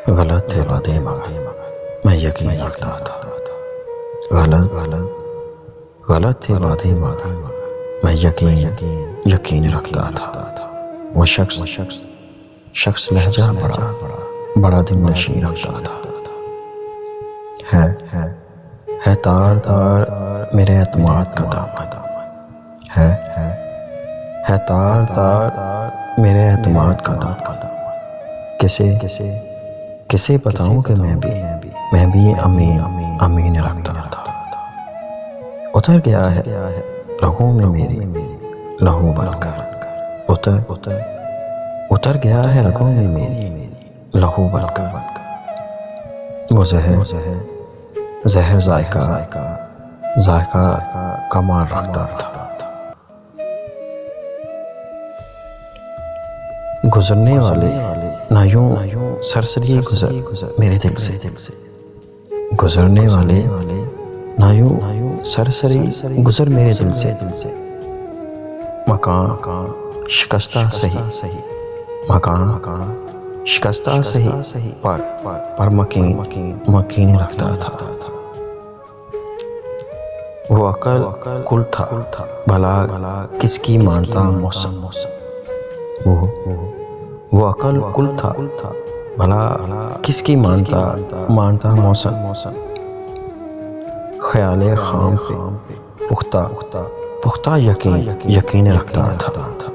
غلط تھے وعدے مگر میں یقین رکھتا تھا۔ غلط تھے وعدے مگر میں یقین رکھتا تھا۔ وہ شخص لہجہ بڑا دل نشیں رکھتا تھا۔ ہے تار میرے اعتماد کا دامن، ہے تار میرے اعتماد کا دامن۔ کسے بتاؤں کہ میں بھی امین رکھتا تھا۔ اتر گیا ہے لہو میں میری لہو بن کر، اتر گیا ہے لہو میں میری لہو بن کر۔ وہ زہر ذائقہ کمال رکھتا تھا۔ گزرنے والے نہ یوں سرسری گزر میرے دل سے، گزرنے والے نہ یوں سرسری گزر میرے دل سے۔ مکان شکستہ سہی پر مکین رکھتا تھا۔ وہ عقل کل تھا بھلا کس کی مانتا موسم، وہ عقل کل تھا بھلا کس کی مانتا موسم۔ خیال خام پہ پختہ یقین رکھتا تھا۔